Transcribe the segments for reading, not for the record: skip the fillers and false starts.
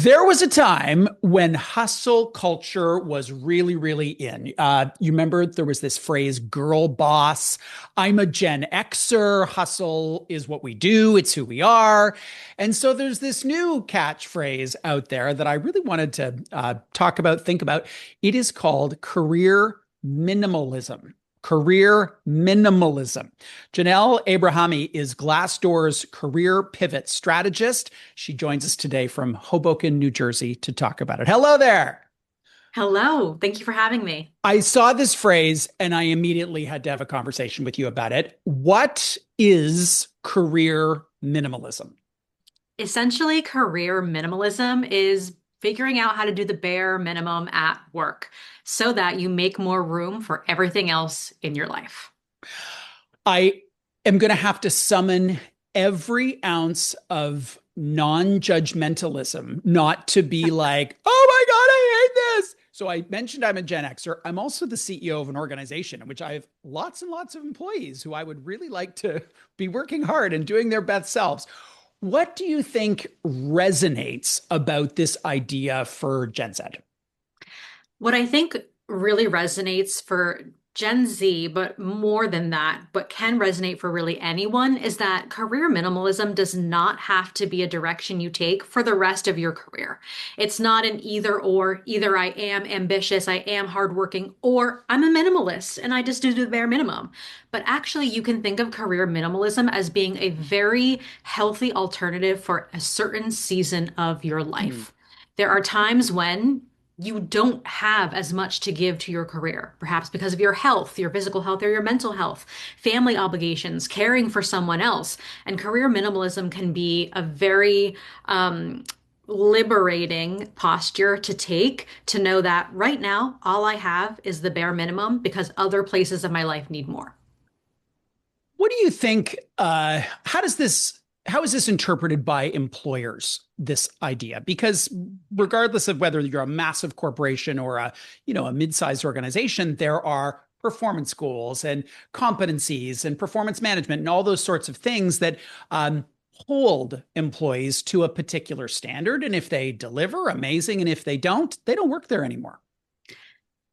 There was a time when hustle culture was really, really in. You remember there was this phrase, girl boss. I'm a Gen Xer. Hustle is what we do, it's who we are. And so there's this new catchphrase out there that I really wanted to talk about, think about. It is called career minimalism. Career minimalism. Janel Abrahami is Glassdoor's career pivot strategist. She joins us today from Hoboken, New Jersey to talk about it. Hello there. Hello. Thank you for having me. I saw this phrase and I immediately had to have a conversation with you about it. What is career minimalism? Essentially, career minimalism is figuring out how to do the bare minimum at work so that you make more room for everything else in your life. I am going to have to summon every ounce of non-judgmentalism, not to be like, oh my God, I hate this. So I mentioned I'm a Gen Xer. I'm also the CEO of an organization in which I have lots and lots of employees who I would really like to be working hard and doing their best selves. What do you think resonates about this idea for Gen Z? What I think really resonates for Gen Z, but more than that, but can resonate for really anyone, is that career minimalism does not have to be a direction you take for the rest of your career. It's not an either or, either I am ambitious, I am hardworking, or I'm a minimalist and I just do the bare minimum. But actually, you can think of career minimalism as being a very healthy alternative for a certain season of your Mm. life. There are times when you don't have as much to give to your career, perhaps because of your health, your physical health, or your mental health, family obligations, caring for someone else. And career minimalism can be a very liberating posture to take to know that right now, all I have is the bare minimum because other places of my life need more. What do you think? How is this interpreted by employers, this idea? Because regardless of whether you're a massive corporation or a mid-sized organization, there are performance goals and competencies and performance management and all those sorts of things that hold employees to a particular standard. And if they deliver, amazing. And if they don't work there anymore.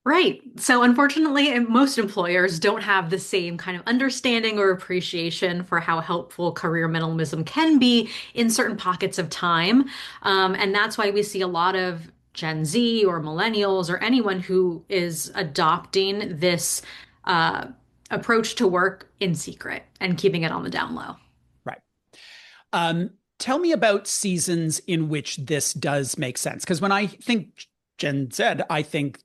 Right. So unfortunately, most employers don't have the same kind of understanding or appreciation for how helpful career minimalism can be in certain pockets of time. And that's why we see a lot of Gen Z or millennials or anyone who is adopting this approach to work in secret and keeping it on the down low. Right. Tell me about seasons in which this does make sense. Because when I think Gen Z, I think,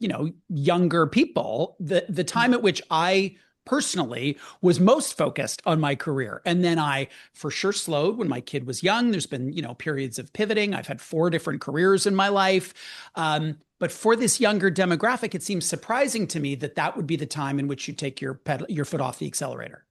younger people, the time at which I personally was most focused on my career. And then I for sure slowed when my kid was young. There's been, periods of pivoting. I've had 4 different careers in my life. But for this younger demographic, it seems surprising to me that that would be the time in which you take your foot off the accelerator.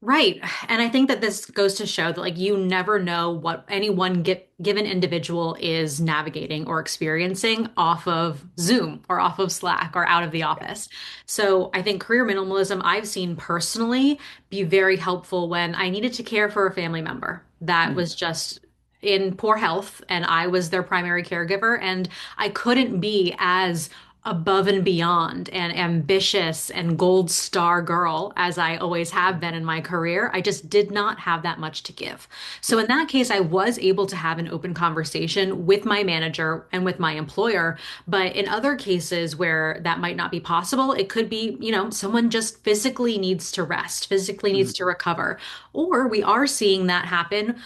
Right. And I think that this goes to show that like you never know what any one given individual is navigating or experiencing off of Zoom or off of Slack or out of the office. So I think career minimalism I've seen personally be very helpful when I needed to care for a family member that Mm. was just in poor health and I was their primary caregiver and I couldn't be as above and beyond and ambitious and gold star girl as I always have been in my career. I just did not have that much to give. So in that case, I was able to have an open conversation with my manager and with my employer. But in other cases where that might not be possible, it could be, someone just physically needs to rest, physically needs Mm. to recover. Or we are seeing that happen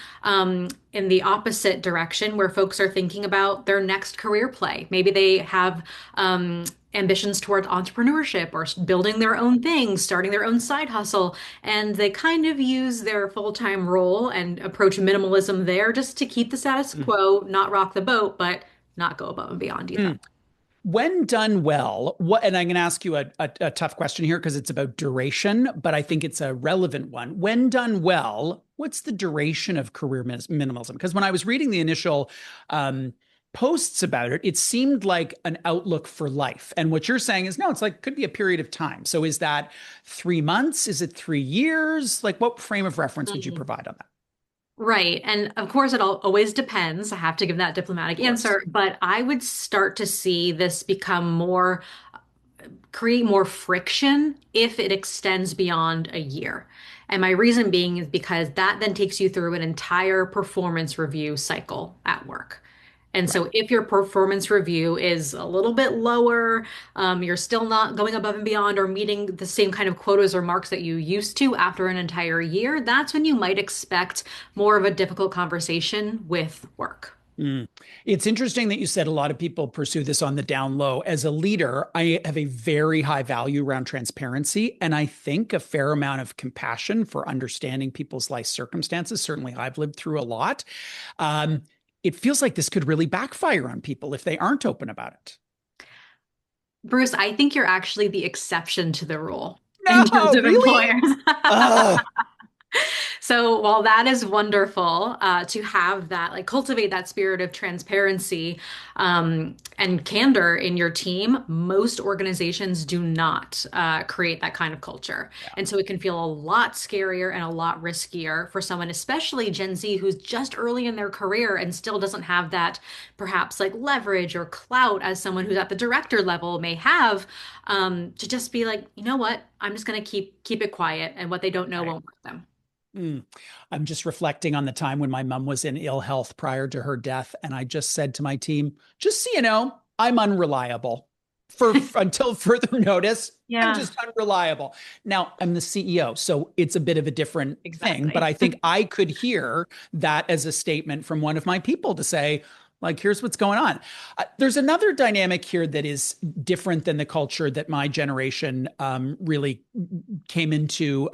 in the opposite direction where folks are thinking about their next career play. Maybe they have ambitions toward entrepreneurship or building their own things, starting their own side hustle. And they kind of use their full-time role and approach minimalism there just to keep the status Mm. quo, not rock the boat, but not go above and beyond either. Mm. When done well, and I'm going to ask you a tough question here because it's about duration, but I think it's a relevant one. When done well, what's the duration of career minimalism? Because when I was reading the initial posts about it, it seemed like an outlook for life. And what you're saying is, no, it's like, could be a period of time. So is that 3 months? Is it 3 years? Like what frame of reference would you provide on that? Right. And of course, it all always depends. I have to give that diplomatic Of course. answer, but I would start to see this become more, create more friction if it extends beyond a year. And my reason being is because that then takes you through an entire performance review cycle at work. And Right. so if your performance review is a little bit lower, you're still not going above and beyond or meeting the same kind of quotas or marks that you used to after an entire year, that's when you might expect more of a difficult conversation with work. Mm. It's interesting that you said a lot of people pursue this on the down low. As a leader, I have a very high value around transparency, and I think a fair amount of compassion for understanding people's life circumstances. Certainly, I've lived through a lot. Um, it feels like this could really backfire on people if they aren't open about it. Bruce, I think you're actually the exception to the rule in terms No, of really? employers. Ugh. So while that is wonderful to have that, like cultivate that spirit of transparency and candor in your team, most organizations do not create that kind of culture. Yeah. And so it can feel a lot scarier and a lot riskier for someone, especially Gen Z, who's just early in their career and still doesn't have that perhaps like leverage or clout as someone who's at the director level may have, to just be like, you know what, I'm just going to keep it quiet, and what they don't know Right. won't hurt them. Mm. I'm just reflecting on the time when my mom was in ill health prior to her death. And I just said to my team, just so you know, I'm unreliable until further notice. I'm Yeah, just unreliable. Now, I'm the CEO, so it's a bit of a different thing, but exactly. I think I could hear that as a statement from one of my people to say, like, here's what's going on. There's another dynamic here that is different than the culture that my generation really came into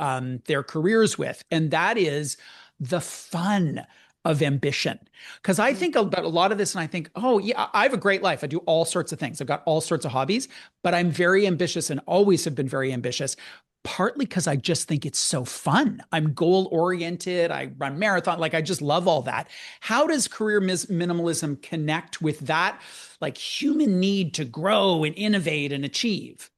their careers with, and that is the fun of ambition. Because I think about a lot of this and I think, oh, yeah, I have a great life. I do all sorts of things. I've got all sorts of hobbies, but I'm very ambitious and always have been very ambitious. Partly because I just think it's so fun. I'm goal oriented. I run marathon. Like I just love all that. How does career minimalism connect with that, like human need to grow and innovate and achieve?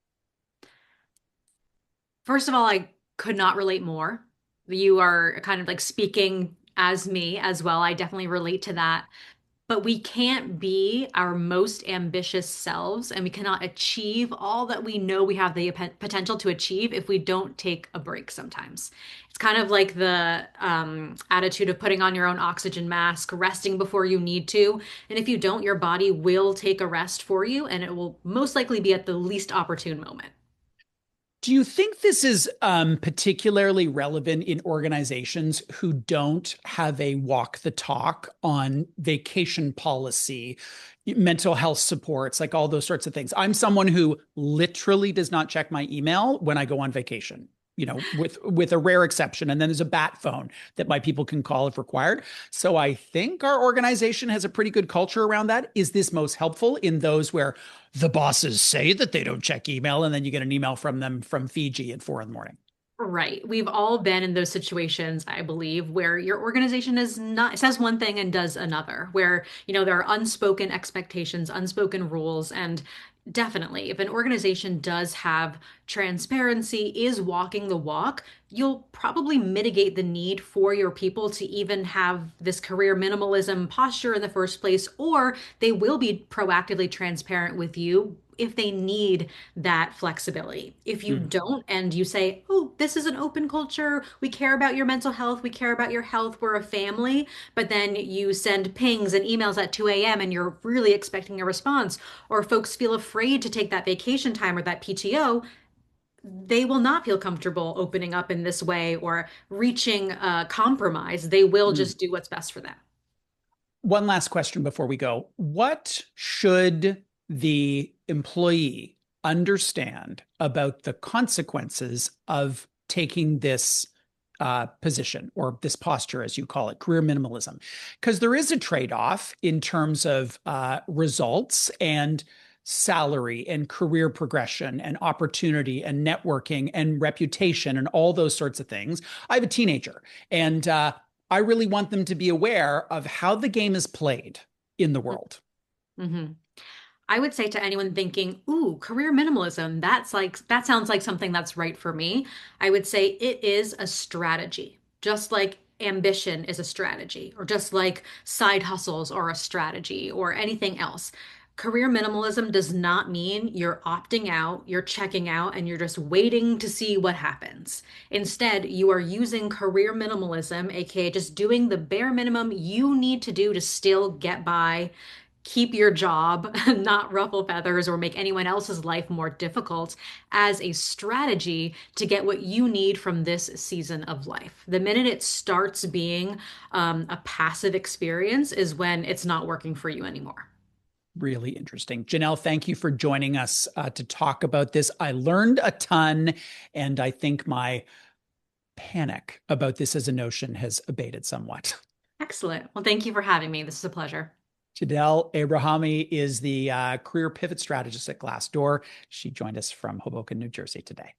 First of all, I could not relate more. You are kind of like speaking as me as well. I definitely relate to that. But we can't be our most ambitious selves, and we cannot achieve all that we know we have the potential to achieve if we don't take a break sometimes. It's kind of like the attitude of putting on your own oxygen mask, resting before you need to. And if you don't, your body will take a rest for you, and it will most likely be at the least opportune moment. Do you think this is particularly relevant in organizations who don't have a walk the talk on vacation policy, mental health supports, like all those sorts of things? I'm someone who literally does not check my email when I go on vacation. With a rare exception, and then there's a bat phone that my people can call if required. So I think our organization has a pretty good culture around that. Is this most helpful in those where the bosses say that they don't check email, and then you get an email from them from Fiji at 4 in the morning? Right. We've all been in those situations, I believe, where your organization is not, says one thing and does another, where, there are unspoken expectations, unspoken rules. And definitely, if an organization does have transparency, is walking the walk, you'll probably mitigate the need for your people to even have this career minimalism posture in the first place, or they will be proactively transparent with you if they need that flexibility. If you Mm. don't and you say, oh, this is an open culture, we care about your mental health, we care about your health, we're a family, but then you send pings and emails at 2 a.m. and you're really expecting a response, or folks feel afraid to take that vacation time or that PTO, they will not feel comfortable opening up in this way or reaching a compromise. They will Mm. just do what's best for them. One last question before we go. What should the employee understand about the consequences of taking this position or this posture, as you call it, career minimalism? Because there is a trade off in terms of results and salary and career progression and opportunity and networking and reputation and all those sorts of things. I have a teenager, and I really want them to be aware of how the game is played in the world. Mhm. I would say to anyone thinking, ooh, career minimalism, that sounds like something that's right for me. I would say it is a strategy. Just like ambition is a strategy, or just like side hustles are a strategy, or anything else. Career minimalism does not mean you're opting out, you're checking out, and you're just waiting to see what happens. Instead, you are using career minimalism, aka just doing the bare minimum you need to do to still get by, keep your job, not ruffle feathers or make anyone else's life more difficult, as a strategy to get what you need from this season of life. The minute it starts being a passive experience is when it's not working for you anymore. Really interesting. Janelle, thank you for joining us to talk about this. I learned a ton, and I think my panic about this as a notion has abated somewhat. Excellent. Well, thank you for having me. This is a pleasure. Janel Abrahami is the career pivot strategist at Glassdoor. She joined us from Hoboken, New Jersey today.